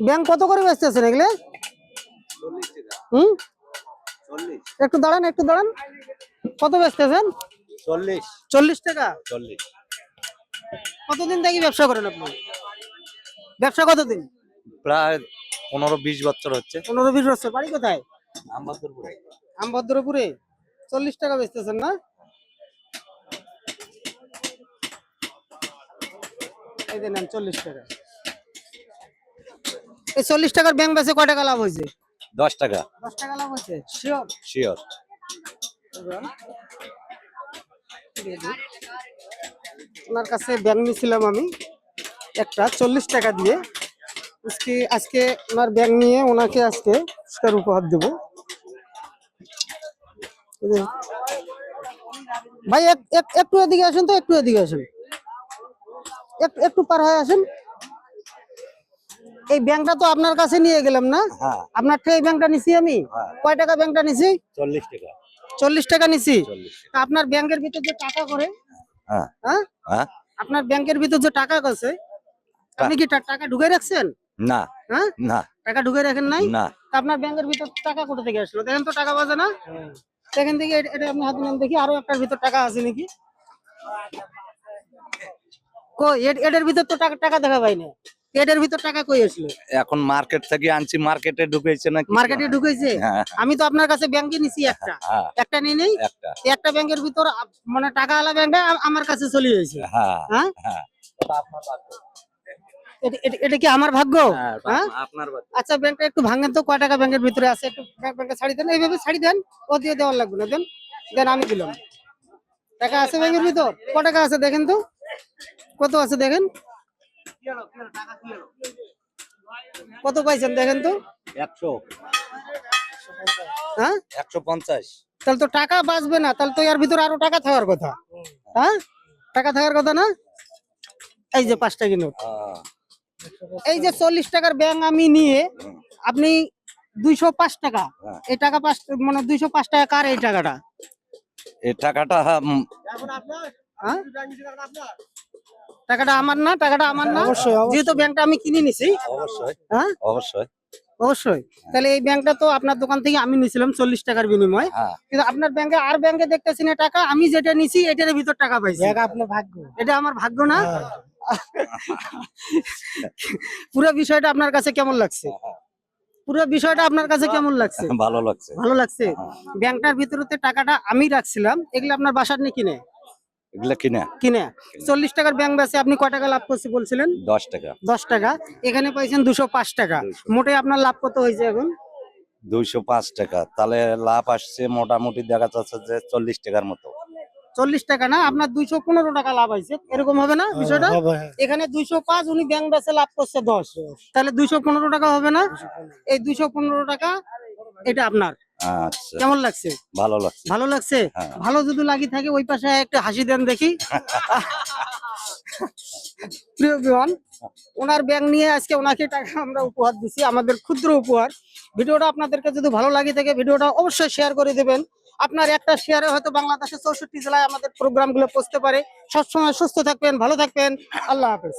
Bank কত করে বেচতেছেন এগুলো? হুম, একটু দাঁড়ান একটু দাঁড়ান। কত বেচতেছেন? 40 টাকা। কতদিন থেকে ব্যবসা করেন আপনি? ব্যবসা কতদিন? প্রায় 15-20 বছর হচ্ছে। 15-20 বছর। বাড়ি কোথায়? আমবাদপুরে। আমভদ্রপুরে। 40 টাকা বেচতেছেন না? এই দেন 40 টাকা। এই 40 টাকার ব্যাংক বেচে কয় টাকা লাভ হয়েছে? 10 টাকা 10 টাকা লাভ হয়েছে শিওর? শিওর। ওনার কাছে ব্যাংক নিয়েছিলাম আমি একটা 40 টাকা দিয়ে। আজকে ওনার ব্যাংক নিয়ে ওনাকে আজকে পুরস্কার উপহার দেব। ভাই একটু এদিকে আসেন তো, একটু এদিকে আসেন, একটু পার হয়ে আসেন। এই ব্যাংকটা তো আপনার কাছে নিয়ে গেলাম না? হ্যাঁ। আপনার থেকে এই ব্যাংকটা নিছি আমি। কয় টাকা ব্যাংকটা নিছি? 40 টাকা। 40 টাকা নিছি। 40। আপনার ব্যাংকের ভিতর যে টাকা করে, হ্যাঁ হ্যাঁ, হ্যাঁ। আপনার ব্যাংকের ভিতর যে টাকা আছে, আপনি কি টাকা ঢুকাই রাখছেন? না হ্যাঁ, না টাকা ঢুকাই রাখেন নাই? না। তা আপনার ব্যাংকের ভিতর টাকা কোথা থেকে আসলো? দেখেন তো টাকা বাজে না? সেখান থেকে এটা আপনি হাতে নেন দেখি, আরো একটার ভিতর টাকা আছে নাকি? কই এটার ভিতর তো টাকা দেখা পাই না। এটার ভিতর টাকা কই আসলো? এখন মার্কেট থেকে আনছি, মার্কেটে ঢুকেছে নাকি? মার্কেটে ঢুকেছে? হ্যাঁ। আমি তো আপনার কাছে ব্যাংকে নিছি একটা। হ্যাঁ। একটা নিয়ে নেই? একটা। একটা ব্যাংকের ভিতর মানে টাকা আলা ব্যাংকটা আমার কাছে চলে এসেছে। হ্যাঁ হ্যাঁ, হ্যাঁ। এটা কি আমার ভাগ্য? হ্যাঁ, আপনার বাচ্চা। আচ্ছা ব্যাংকটা একটু ভাঙেন তো, কয় টাকা ব্যাংকের ভিতরে আছে একটু ব্যাংকটা ছাড়ি দেন, এইভাবে ছাড়ি দেন। ও দিয়ে দেওয়ার লাগবে না, দেন দেন, আমি দিলাম। টাকা আছে ব্যাংকের ভিতর? কত টাকা আছে দেখেন তো, কত আছে দেখেন, কত পাইছেন দেখেন তো। 100। হ্যাঁ, 150। তাহলে তো টাকা বাঁচবে না, তাহলে তো এর ভিতরে আরো টাকা থাকার কথা। হ্যাঁ, টাকা থাকার কথা না? এই যে 5 টাকা নোট, এই যে 40 টাকার ব্যাংক আমি নিয়ে আপনি 205 টাকা, এই টাকা 5 মানে 205 টাকা কার এই টাকাটা? এই টাকাটা হ্যাঁ, টাকাটা আমার না? টাকাটা আমার না? যেহেতু ব্যাংকটা আমি কিনে নিছি। অবশ্যই হ্যাঁ অবশ্যই অবশ্যই। তাহলে এই ব্যাংকটা তো আপনার দোকান থেকে আমি নিছিলাম 40 টাকার বিনিময়ে। হ্যাঁ। কিন্তু আপনার ব্যাংকে আর ব্যাংকে দেখতেছি না টাকা, আমি যেটা নিছি এটার ভিতর টাকা পাইছি। আপনার ভাগ্য, এটা আমার ভাগ্য না? পুরো বিষয়টা আপনার কাছে কেমন লাগছে? পুরো বিষয়টা আপনার কাছে কেমন লাগছে? ভালো লাগছে। ভালো লাগছে। ব্যাংকটার ভিতরে টাকাটা আমি রাখছিলাম, এগুলো আপনার বাসার নিয়ে কিনে এগুলা কিনা কিনে 40 টাকার ব্যাংক বেচে আপনি কয় টাকা লাভ করছি বলছিলেন? 10 টাকা। 10 টাকা। এখানে পাইছেন 205 টাকা। মোটে আপনার লাভ কত হয়েছে এখন? 205 টাকা। তাহলে লাভ আসছে মোটামুটি দেখা যাচ্ছে যে 40 টাকার মতো। 40 টাকা না, আপনার 215 টাকা লাভ হয়েছে, এরকম হবে না বিষয়টা? এখানে 205, উনি ব্যাংক বেচে লাভ করছে 10, তাহলে 215 টাকা হবে না? এই 215 টাকা এটা আপনার। আচ্ছা, কেমন লাগছে? ভালো লাগছে। ভালো লাগছে? হ্যাঁ। ভালো যদি লাগি থাকে ওই পাশে একটা হাসি দেন দেখি। প্রিয় বিমান, ওনার ব্যাংক নিয়ে আজকে ওনাকে টাকা আমরা উপহার দিছি, আমাদের ক্ষুদ্র উপহার। ভিডিওটা আপনাদেরকে যদি ভালো লাগে থাকে ভিডিওটা অবশ্যই শেয়ার করে দেবেন। আপনার একটা শেয়ারে হয়তো বাংলাদেশের 64 জেলায় আমাদের প্রোগ্রামগুলো পৌঁছতে পারে। সবসময় সুস্থ থাকবেন, ভালো থাকবেন। আল্লাহ হাফেজ।